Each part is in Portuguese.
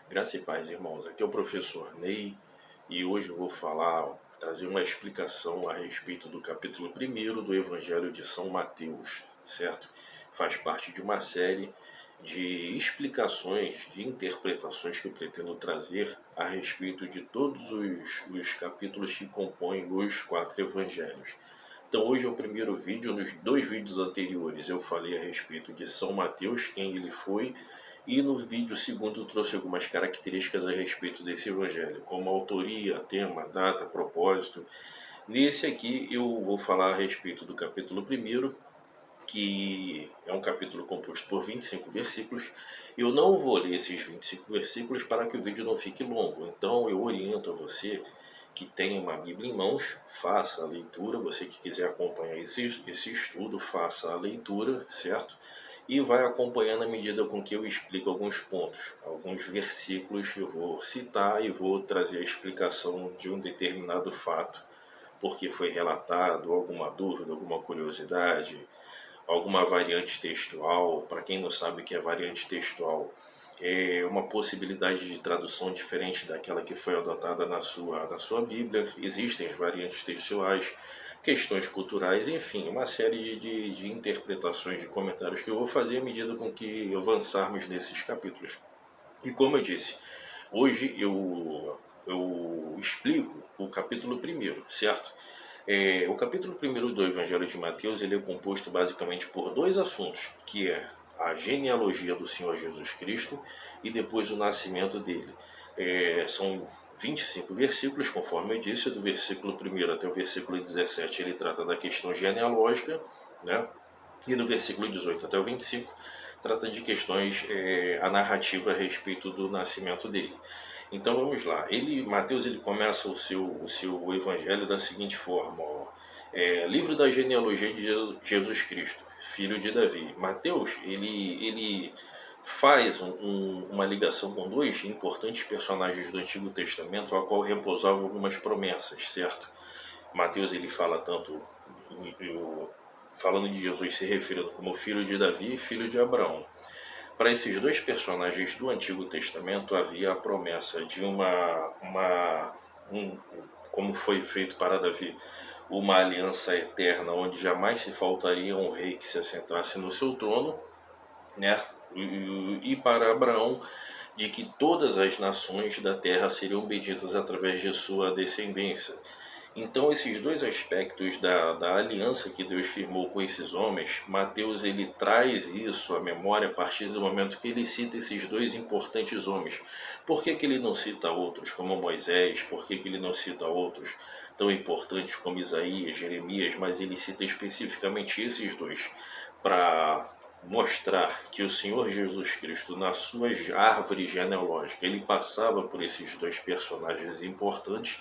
Graça e paz, irmãos. Aqui é o professor Ney e hoje eu vou trazer uma explicação a respeito do capítulo 1º do Evangelho de São Mateus, certo? Faz parte de uma série de explicações, de interpretações que eu pretendo trazer a respeito de todos os capítulos que compõem os 4 evangelhos. Então hoje é o primeiro vídeo. Nos 2 vídeos anteriores eu falei a respeito de São Mateus, quem ele foi, e no vídeo segundo eu trouxe algumas características a respeito desse evangelho, como autoria, tema, data, propósito. Nesse aqui eu vou falar a respeito do capítulo 1º, que é um capítulo composto por 25 versículos. Eu não vou ler esses 25 versículos para que o vídeo não fique longo, então eu oriento a você que tem uma Bíblia em mãos, faça a leitura. Você que quiser acompanhar esse estudo, faça a leitura, certo? E vai acompanhando à medida com que eu explico alguns pontos, alguns versículos eu vou citar e vou trazer a explicação de um determinado fato, porque foi relatado, alguma dúvida, alguma curiosidade, alguma variante textual. Para quem não sabe o que é variante textual, é uma possibilidade de tradução diferente daquela que foi adotada na sua Bíblia. Existem as variantes textuais, questões culturais, enfim, uma série de interpretações, de comentários que eu vou fazer à medida com que avançarmos nesses capítulos. E como eu disse, hoje eu explico o capítulo 1º, certo? O capítulo 1º do Evangelho de Mateus ele é composto basicamente por 2 assuntos, que é a genealogia do Senhor Jesus Cristo e depois o nascimento dele. São 25 versículos, conforme eu disse, do versículo 1º até o versículo 17 ele trata da questão genealógica, né? E no versículo 18 até o 25 trata de questões, a narrativa a respeito do nascimento dele. Então vamos lá. Mateus ele começa o seu evangelho da seguinte forma: livro da genealogia de Jesus Cristo, filho de Davi. Mateus ele faz uma ligação com 2 importantes personagens do Antigo Testamento, a qual repousavam algumas promessas, certo? Mateus ele fala tanto falando de Jesus se referindo como filho de Davi e filho de Abraão. Para esses 2 personagens do Antigo Testamento havia a promessa de como foi feito para Davi, uma aliança eterna onde jamais se faltaria um rei que se assentasse no seu trono, né? E para Abraão, de que todas as nações da terra seriam benditas através de sua descendência. Então esses 2 aspectos da aliança que Deus firmou com esses homens, Mateus ele traz isso à memória a partir do momento que ele cita esses 2 importantes homens. Por que ele não cita outros como Moisés? Por que ele não cita outros tão importantes como Isaías, Jeremias? Mas ele cita especificamente esses 2 para mostrar que o Senhor Jesus Cristo, na sua árvore genealógica, ele passava por esses 2 personagens importantes,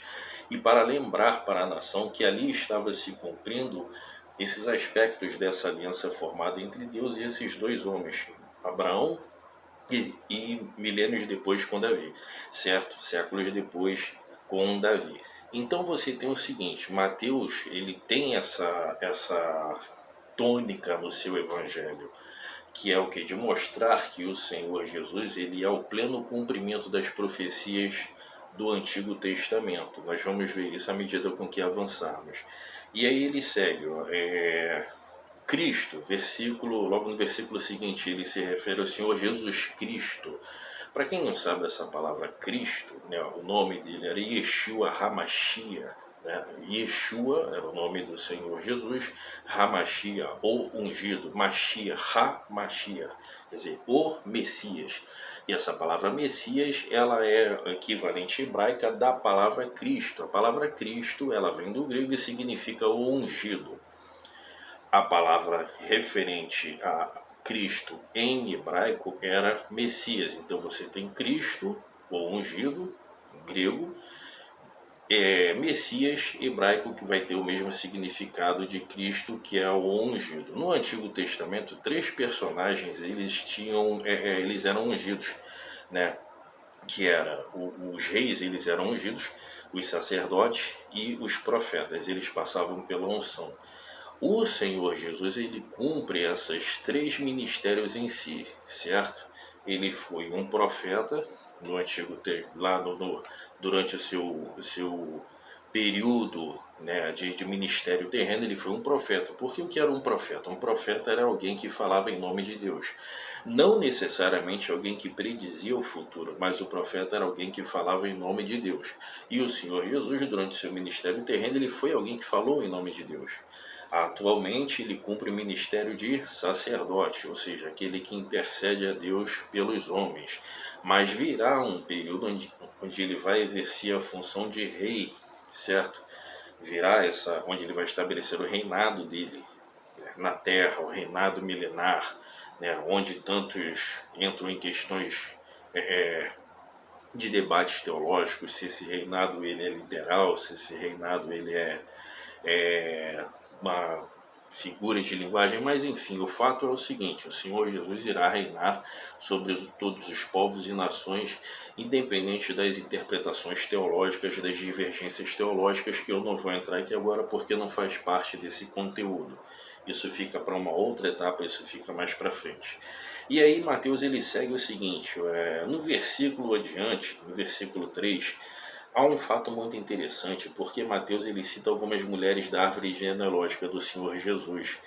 e para lembrar para a nação que ali estava se cumprindo esses aspectos dessa aliança formada entre Deus e esses 2 homens, Abraão e milênios depois com Davi, certo? Séculos depois com Davi. Então você tem o seguinte: Mateus ele tem essa tônica no seu evangelho, que é o que? De mostrar que o Senhor Jesus ele é o pleno cumprimento das profecias do Antigo Testamento. Nós vamos ver isso à medida com que avançarmos. E aí ele segue, Cristo, logo no versículo seguinte, ele se refere ao Senhor Jesus Cristo. Para quem não sabe essa palavra Cristo, né, o nome dele era Yeshua HaMashiach, né? Yeshua era o nome do Senhor Jesus, HaMashiach, ou ungido, Mashiach, HaMashiach, quer dizer, o Messias. E essa palavra Messias, ela é equivalente hebraica da palavra Cristo. A palavra Cristo, ela vem do grego e significa o ungido. A palavra referente a Cristo em hebraico era Messias. Então você tem Cristo, ou ungido, grego, Messias ebraico, que vai ter o mesmo significado de Cristo, que é o ungido. No Antigo Testamento, 3 personagens eles eram ungidos, né? Que era os reis, eles eram ungidos, os sacerdotes e os profetas, eles passavam pela unção. O Senhor Jesus ele cumpre esses 3 ministérios em si, certo? ele foi um profeta no Antigo lá durante o seu período, né, de ministério terreno. Ele foi um profeta. Porque o que era um profeta? Um profeta era alguém que falava em nome de Deus. Não necessariamente alguém que predizia o futuro, mas o profeta era alguém que falava em nome de Deus. E o Senhor Jesus, durante seu ministério terreno, ele foi alguém que falou em nome de Deus. Atualmente ele cumpre o ministério de sacerdote, ou seja, aquele que intercede a Deus pelos homens. Mas virá um período onde ele vai exercer a função de rei, certo? Virá onde ele vai estabelecer o reinado dele, né, na terra, o reinado milenar, né, onde tantos entram em questões de debates teológicos, se esse reinado ele é literal, se esse reinado ele é uma figura de linguagem, mas enfim, o fato é o seguinte: o Senhor Jesus irá reinar sobre todos os povos e nações, independente das interpretações teológicas, das divergências teológicas, que eu não vou entrar aqui agora porque não faz parte desse conteúdo. Isso fica para uma outra etapa, isso fica mais para frente. E aí Mateus ele segue o seguinte, no versículo adiante, no versículo 3, há um fato muito interessante, porque Mateus ele cita algumas mulheres da árvore genealógica do Senhor Jesus.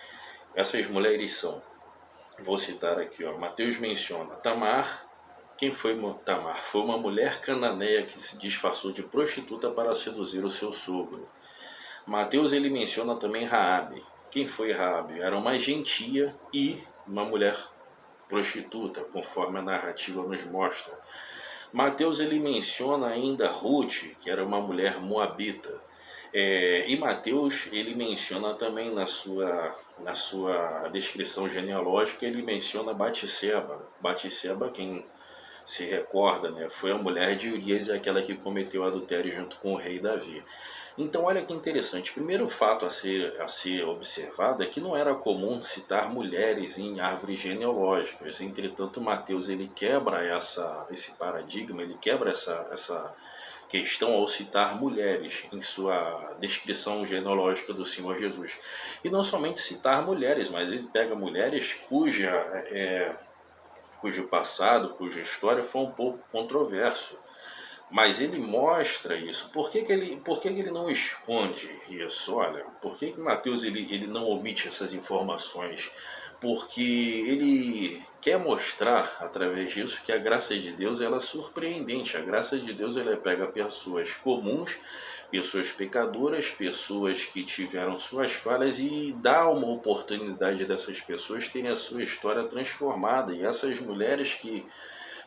Essas mulheres são, vou citar aqui, Mateus menciona Tamar. Quem foi Tamar? Foi uma mulher cananeia que se disfarçou de prostituta para seduzir o seu sogro. Mateus ele menciona também Raabe. Quem foi Raabe? Era uma gentia e uma mulher prostituta, conforme a narrativa nos mostra. Mateus ele menciona ainda Ruth, que era uma mulher moabita. E Mateus ele menciona também na sua descrição genealógica, ele menciona Batseba. Batseba, quem se recorda, né, foi a mulher de Urias e aquela que cometeu adultério junto com o rei Davi. Então olha que interessante, o primeiro fato a ser observado é que não era comum citar mulheres em árvores genealógicas. Entretanto, Mateus ele quebra esse paradigma, ele quebra essa questão ao citar mulheres em sua descrição genealógica do Senhor Jesus. E não somente citar mulheres, mas ele pega mulheres cujo passado, cuja história foi um pouco controverso. Mas ele mostra isso. Por que ele não esconde isso? Olha, por que Mateus ele não omite essas informações? Porque ele quer mostrar, através disso, que a graça de Deus ela é surpreendente. A graça de Deus ela pega pessoas comuns, pessoas pecadoras, pessoas que tiveram suas falhas e dá uma oportunidade dessas pessoas terem a sua história transformada. E essas mulheres que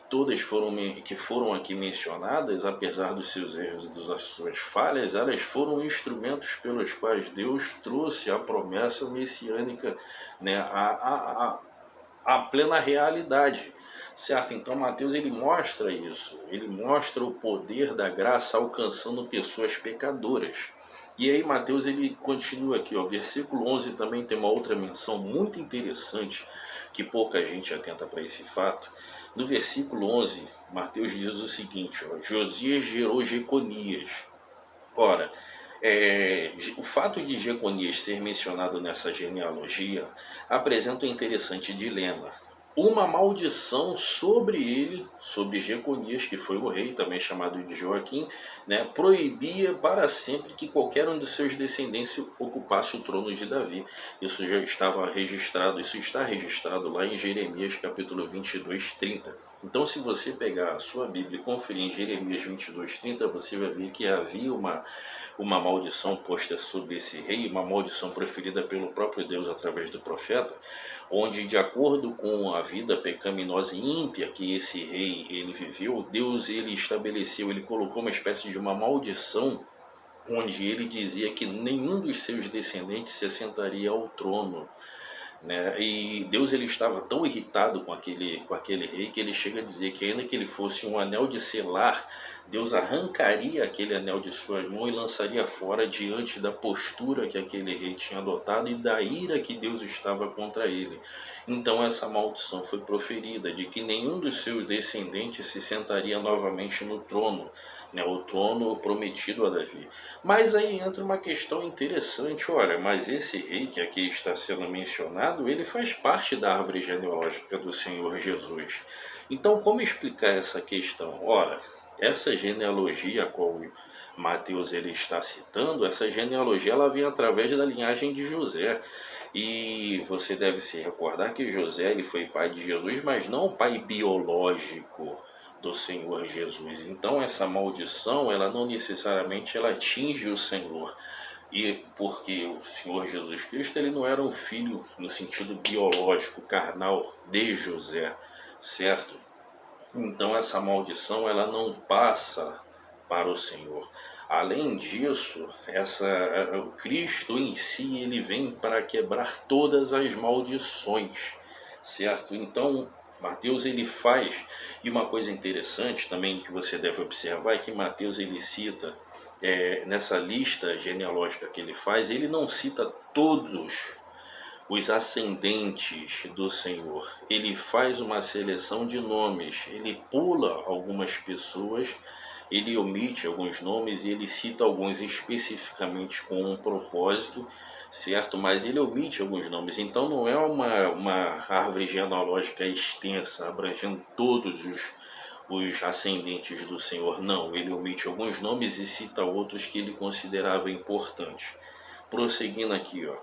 todas foram aqui mencionadas, apesar dos seus erros e das suas falhas, elas foram instrumentos pelos quais Deus trouxe a promessa messiânica, né, a plena realidade, certo? Então Mateus ele mostra isso, ele mostra o poder da graça alcançando pessoas pecadoras. E aí Mateus ele continua aqui, versículo 11 também tem uma outra menção muito interessante, que pouca gente atenta para esse fato. No versículo 11, Mateus diz o seguinte, Josias gerou Jeconias. Ora, o fato de Jeconias ser mencionado nessa genealogia apresenta um interessante dilema. Uma maldição sobre ele, sobre Jeconias, que foi o rei, também chamado de Joaquim, né, proibia para sempre que qualquer um de seus descendentes ocupasse o trono de Davi. Isso já estava registrado, isso está registrado lá em Jeremias capítulo 22, 30. Então se você pegar a sua Bíblia e conferir em Jeremias 22, 30, você vai ver que havia uma maldição posta sobre esse rei, uma maldição preferida pelo próprio Deus através do profeta, onde de acordo com a vida pecaminosa e ímpia que esse rei ele viveu, Deus ele estabeleceu, ele colocou uma espécie de uma maldição, onde ele dizia que nenhum dos seus descendentes se assentaria ao trono, né? E Deus ele estava tão irritado com aquele rei que ele chega a dizer que ainda que ele fosse um anel de selar, Deus arrancaria aquele anel de sua mão e lançaria fora diante da postura que aquele rei tinha adotado e da ira que Deus estava contra ele. Então essa maldição foi proferida de que nenhum dos seus descendentes se sentaria novamente no trono, né, o trono prometido a Davi. Mas aí entra uma questão interessante, olha, mas esse rei que aqui está sendo mencionado, ele faz parte da árvore genealógica do Senhor Jesus. Então, como explicar essa questão? Ora, essa genealogia a qual Mateus ele está citando, essa genealogia ela vem através da linhagem de José. E você deve se recordar que José ele foi pai de Jesus, mas não o pai biológico do Senhor Jesus. Então essa maldição, ela não necessariamente ela atinge o Senhor. E porque o Senhor Jesus Cristo ele não era um filho no sentido biológico, carnal de José, certo? Então essa maldição ela não passa para o Senhor. Além disso, o Cristo em si ele vem para quebrar todas as maldições, certo? Então Mateus ele faz, e uma coisa interessante também que você deve observar é que Mateus ele cita nessa lista genealógica que ele faz, ele não cita todos os ascendentes do Senhor. Ele faz uma seleção de nomes, ele pula algumas pessoas, ele omite alguns nomes e ele cita alguns especificamente com um propósito, certo? Mas ele omite alguns nomes, então não é uma árvore genealógica extensa, abrangendo todos os ascendentes do Senhor. Não, ele omite alguns nomes e cita outros que ele considerava importantes. Prosseguindo aqui, ó.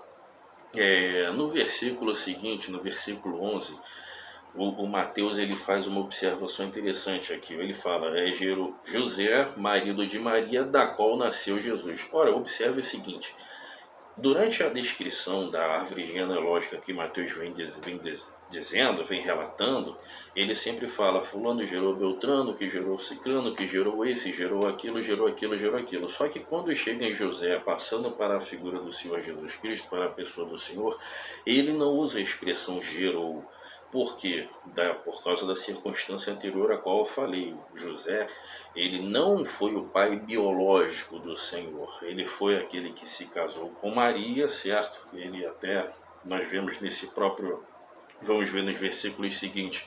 No versículo seguinte, no versículo 11, o Mateus ele faz uma observação interessante aqui. Ele fala, José, marido de Maria, da qual nasceu Jesus. Ora, observe o seguinte, durante a descrição da árvore genealógica que Mateus vem relatando, ele sempre fala, fulano gerou Beltrano, que gerou Cicrano, que gerou esse, gerou aquilo, gerou aquilo, gerou aquilo. Só que quando chega em José, passando para a figura do Senhor Jesus Cristo, para a pessoa do Senhor, ele não usa a expressão gerou. Por quê? Por causa da circunstância anterior a qual eu falei. José, ele não foi o pai biológico do Senhor. Ele foi aquele que se casou com Maria, certo? Ele até, nós vemos vamos ver nos versículos seguintes,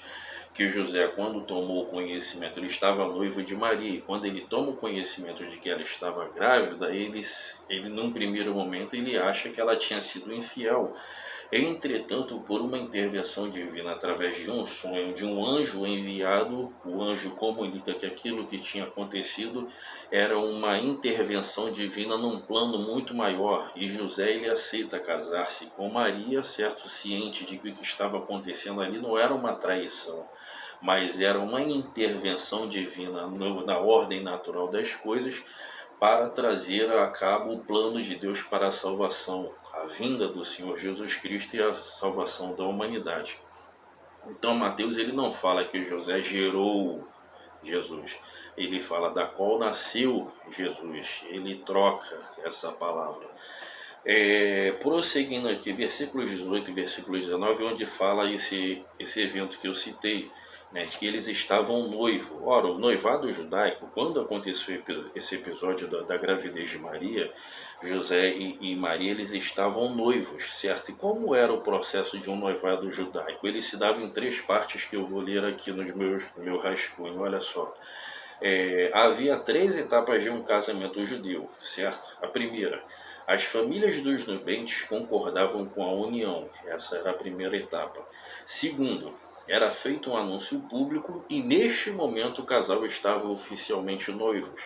que José, quando tomou o conhecimento, ele estava noivo de Maria, e quando ele toma o conhecimento de que ela estava grávida, ele num primeiro momento, ele acha que ela tinha sido infiel. Entretanto, por uma intervenção divina através de um sonho de um anjo enviado, o anjo comunica que aquilo que tinha acontecido era uma intervenção divina num plano muito maior, e José ele aceita casar-se com Maria, certo, ciente de que o que estava acontecendo ali não era uma traição, mas era uma intervenção divina na ordem natural das coisas, para trazer a cabo o plano de Deus para a salvação, a vinda do Senhor Jesus Cristo e a salvação da humanidade. Então Mateus ele não fala que José gerou Jesus, ele fala da qual nasceu Jesus, ele troca essa palavra. Prosseguindo aqui, versículos 18 e versículo 19, onde fala esse evento que eu citei, né, que eles estavam noivos. Ora, o noivado judaico, quando aconteceu esse episódio da gravidez de Maria, José e Maria, eles estavam noivos, certo? E como era o processo de um noivado judaico? Ele se dava em 3 partes que eu vou ler aqui no meu rascunho, olha só. Havia 3 etapas de um casamento judeu, certo? A primeira, as famílias dos nubentes concordavam com a união, essa era a primeira etapa. Segundo, era feito um anúncio público e neste momento o casal estava oficialmente noivos.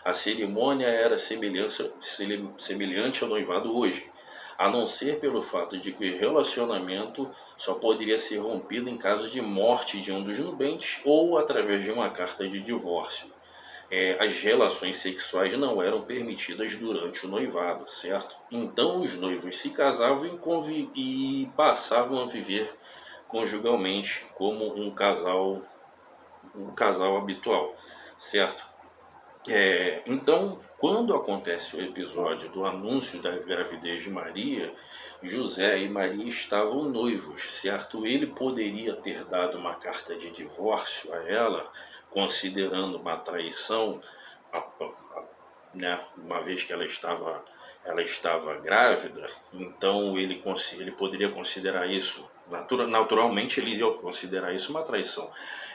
A cerimônia era semelhante ao noivado hoje, a não ser pelo fato de que o relacionamento só poderia ser rompido em caso de morte de um dos nubentes ou através de uma carta de divórcio. As relações sexuais não eram permitidas durante o noivado, certo? Então os noivos se casavam e passavam a viver conjugalmente como um casal habitual, certo? Então, quando acontece o episódio do anúncio da gravidez de Maria, José e Maria estavam noivos, certo? Ele poderia ter dado uma carta de divórcio a ela, considerando uma traição, né? Uma vez que ela estava grávida, então ele poderia considerar isso, naturalmente ele ia considerar isso uma traição.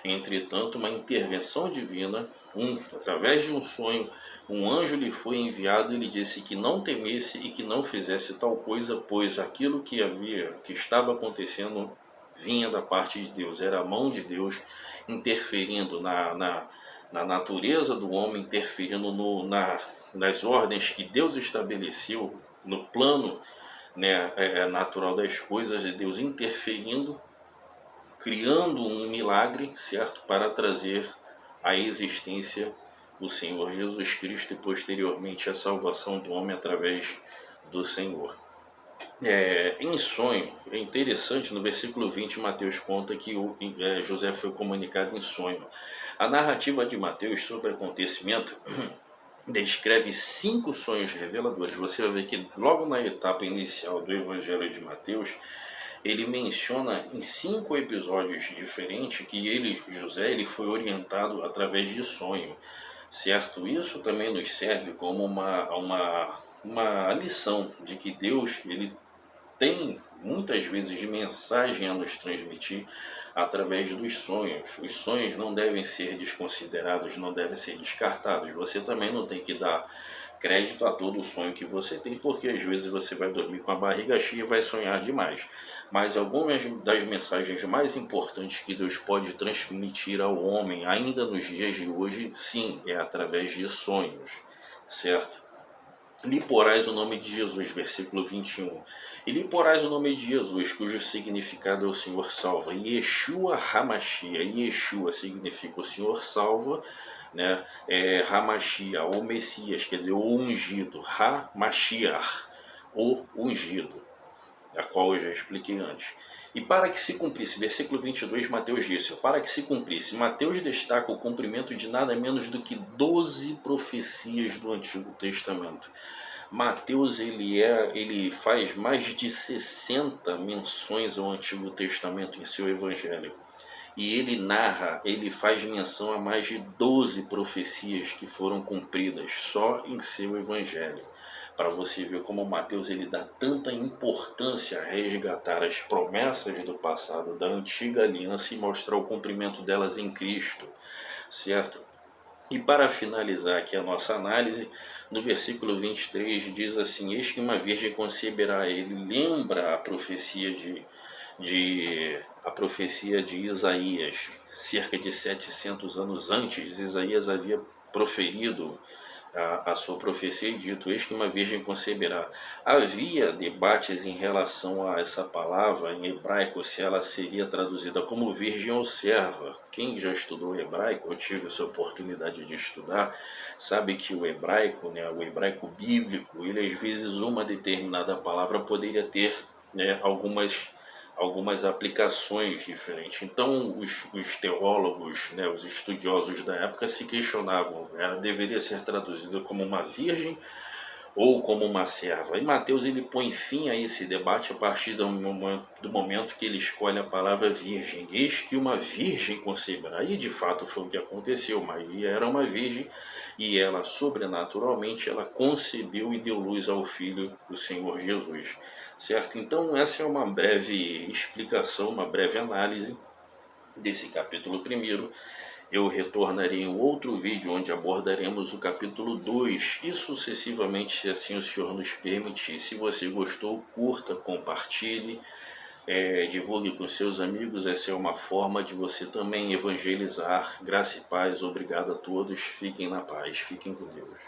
Entretanto, uma intervenção divina, através de um sonho, um anjo lhe foi enviado e lhe disse que não temesse e que não fizesse tal coisa, pois aquilo que estava acontecendo vinha da parte de Deus, era a mão de Deus interferindo na natureza do homem, interferindo nas ordens que Deus estabeleceu, no plano, né, natural das coisas, de Deus interferindo, criando um milagre, certo, para trazer à existência o Senhor Jesus Cristo e posteriormente a salvação do homem através do Senhor. Em sonho, é interessante, no versículo 20 Mateus conta que José foi comunicado em sonho. A narrativa de Mateus sobre o acontecimento descreve 5 sonhos reveladores. Você vai ver que logo na etapa inicial do Evangelho de Mateus, ele menciona em 5 episódios diferentes que José, foi orientado através de sonho, certo? Isso também nos serve como uma lição de que Deus, ele tem muitas vezes de mensagem a nos transmitir através dos sonhos. Os sonhos não devem ser desconsiderados, não devem ser descartados. Você também não tem que dar crédito a todo o sonho que você tem, porque às vezes você vai dormir com a barriga cheia e vai sonhar demais. Mas algumas das mensagens mais importantes que Deus pode transmitir ao homem, ainda nos dias de hoje, sim, é através de sonhos, certo? Lhe porás o nome de Jesus, versículo 21. E lhe porás o nome de Jesus, cujo significado é o Senhor salva. Yeshua Hamashia. Yeshua significa o Senhor salva, né? Hamashia, o Messias, quer dizer, o ungido. Hamashiach, o ungido, a qual eu já expliquei antes. E para que se cumprisse, versículo 22, Mateus disse, para que se cumprisse, Mateus destaca o cumprimento de nada menos do que 12 profecias do Antigo Testamento. Mateus ele faz mais de 60 menções ao Antigo Testamento em seu Evangelho. E ele faz menção a mais de 12 profecias que foram cumpridas só em seu Evangelho. Para você ver como Mateus ele dá tanta importância a resgatar as promessas do passado, da antiga aliança e mostrar o cumprimento delas em Cristo, certo? E para finalizar aqui a nossa análise, no versículo 23 diz assim, eis que uma virgem conceberá. Ele lembra a profecia de Isaías, cerca de 700 anos antes. Isaías havia proferido a sua profecia e dito, eis que uma virgem conceberá. Havia debates em relação a essa palavra em hebraico, se ela seria traduzida como virgem ou serva. Quem já estudou hebraico, ou tive essa oportunidade de estudar, sabe que o hebraico, né, o hebraico bíblico, ele às vezes uma determinada palavra poderia ter, né, algumas aplicações diferentes. Então os teólogos, né, os estudiosos da época se questionavam, ela deveria ser traduzida como uma virgem ou como uma serva. E Mateus ele põe fim a esse debate a partir do momento que ele escolhe a palavra virgem. Eis que uma virgem conceberá. E de fato foi o que aconteceu. Maria era uma virgem e ela sobrenaturalmente ela concebeu e deu luz ao Filho do Senhor Jesus. Certo? Então essa é uma breve explicação, uma breve análise desse capítulo 1. Eu retornarei em outro vídeo onde abordaremos o capítulo 2 e sucessivamente, se assim o Senhor nos permitir. Se você gostou, curta, compartilhe, divulgue com seus amigos. Essa é uma forma de você também evangelizar. Graça e paz, obrigado a todos, fiquem na paz, fiquem com Deus.